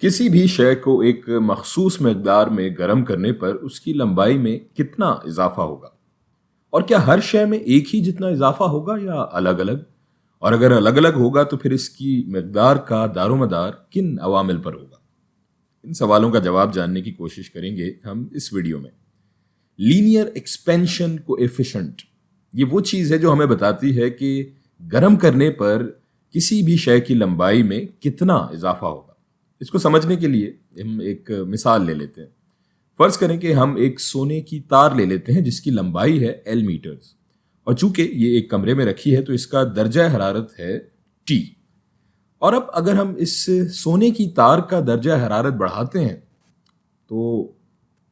किसी भी शय को एक मखसूस मकदार में गर्म करने पर उसकी लंबाई में कितना इजाफा होगा? और क्या हर शय में एक ही जितना इजाफा होगा या अलग अलग? और अगर अलग अलग होगा तो फिर इसकी मकदार का दारोमदार किन अवामिल पर होगा? इन सवालों का जवाब जानने की कोशिश करेंगे हम इस वीडियो में। लीनियर एक्सपेंशन कोएफिशिएंट ये वो चीज़ है जो हमें बताती है कि गर्म करने पर किसी भी शय की लंबाई में कितना इजाफा होगा। इसको समझने के लिए हम एक मिसाल ले लेते हैं। फर्ज करें कि हम एक सोने की तार ले लेते हैं जिसकी लंबाई है L मीटर्स, और चूंकि ये एक कमरे में रखी है तो इसका दर्जा हरारत है T। और अब अगर हम इस सोने की तार का दर्जा हरारत बढ़ाते हैं तो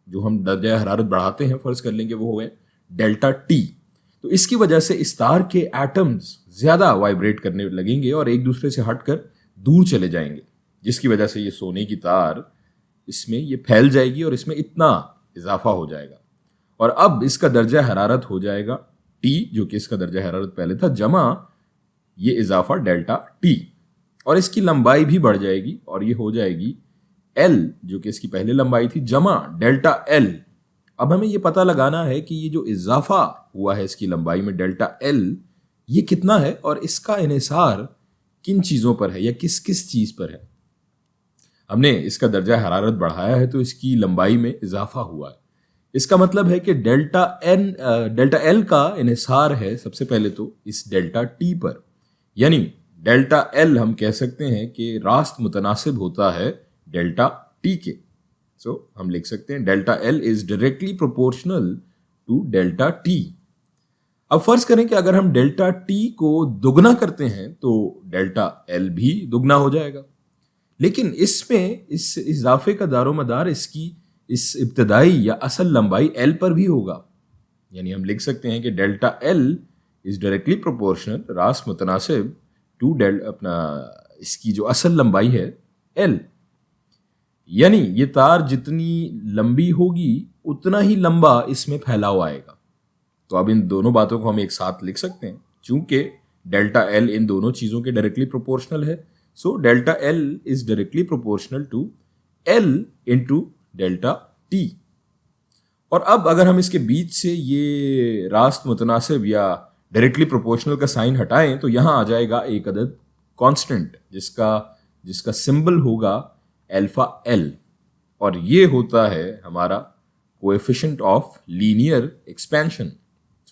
जो हम दर्जा हरारत बढ़ाते हैं फर्ज कर लेंगे वो है डेल्टा T। तो इसकी वजह से इस तार के एटम्स ज्यादा वाइब्रेट करने लगेंगे और एक दूसरे से हटकर दूर चले जाएंगे, जिसकी वजह से ये सोने की तार इसमें ये फैल जाएगी और इसमें इतना इजाफा हो जाएगा। और अब इसका दर्जा हरारत हो जाएगा T, जो कि इसका दर्जा हरारत पहले था, जमा ये इजाफा डेल्टा T, और इसकी लंबाई भी बढ़ जाएगी और ये हो जाएगी L, जो कि इसकी पहले लंबाई थी, जमा डेल्टा L। अब हमें ये पता लगाना है कि ये जो इजाफा हुआ है इसकी लंबाई में डेल्टा L, ये कितना है और इसका इन्हिसार किन चीजों पर है या किस किस चीज पर है। हमने इसका दर्जा हरारत बढ़ाया है तो इसकी लंबाई में इजाफा हुआ है। इसका मतलब है कि डेल्टा एल का इन्हिसार है सबसे पहले तो इस डेल्टा टी पर, यानी डेल्टा एल हम कह सकते हैं कि रास्त मुतनासिब होता है डेल्टा टी के। सो हम लिख सकते हैं delta L is directly proportional to delta T. अब फर्ज करें कि अगर हम डेल्टा टी को दुगना करते हैं तो डेल्टा एल भी दुगना हो जाएगा, लेकिन इसमें इस इजाफे का दारोमदार इसकी इस इब्तदाई या असल लंबाई L पर भी होगा। यानी हम लिख सकते हैं कि delta L is directly proportional रास मुतनासिब टू इसकी जो असल लंबाई है L। यानी ये तार जितनी लंबी होगी उतना ही लंबा इसमें फैलाव आएगा। तो अब इन दोनों बातों को हम एक साथ लिख सकते हैं, चूंकि डेल्टा L इन दोनों चीजों के डायरेक्टली प्रोपोर्शनल है। So delta L is directly proportional to L into delta T। और अब अगर हम इसके बीच से ये रास्त मुतनासिब या डायरेक्टली प्रोपोर्शनल का साइन हटाएं तो यहां आ जाएगा एक अदद कांस्टेंट जिसका सिंबल होगा अल्फा L, और ये होता है हमारा कोएफिशिएंट ऑफ लीनियर एक्सपेंशन।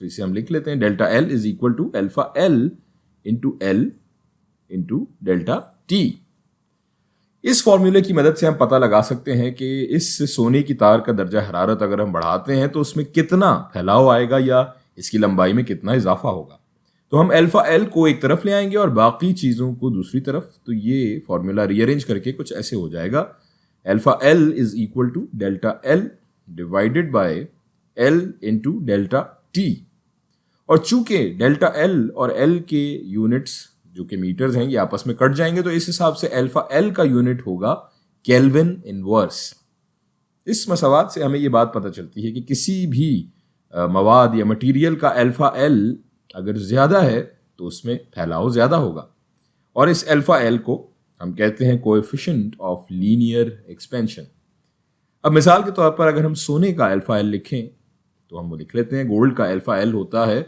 तो इसे हम लिख लेते हैं delta L is equal to alpha L into delta T। इस फॉर्मूले की मदद से हम पता लगा सकते हैं कि इस सोने की तार का दर्जा हरारत अगर हम बढ़ाते हैं तो उसमें कितना फैलाव आएगा या इसकी लंबाई में कितना इजाफा होगा। तो हम अल्फा L को एक तरफ ले आएंगे और बाकी चीजों को दूसरी तरफ। तो ये फॉर्मूला रीअरेंज करके कुछ ऐसे हो जाएगा, alpha L is equal to delta L divided by L into delta T। और चूंकि डेल्टा L और L के यूनिट्स जो कि मीटर्स हैं ये आपस में कट जाएंगे, तो इस हिसाब से अल्फा L का यूनिट होगा केल्विन इनवर्स। इस मसवाद से हमें ये बात पता चलती है कि किसी भी मवाद या मटेरियल का अल्फा L अगर ज्यादा है तो उसमें फैलाव ज्यादा होगा, और इस अल्फा L को हम कहते हैं कोएफिशिएंट ऑफ लीनियर एक्सपेंशन। अब मिसाल के तौर पर अगर हम सोने का अल्फा L लिखें तो हम वो लिख लेते हैं, गोल्ड का अल्फा L होता है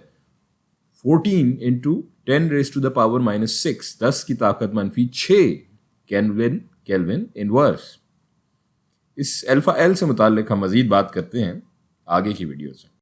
14 इंटू 10⁻⁻⁶, 10 की ताकत -6 केल्विन इनवर्स। इस अल्फा L से मुताल्लिक हम मजीद बात करते हैं आगे की वीडियोस में।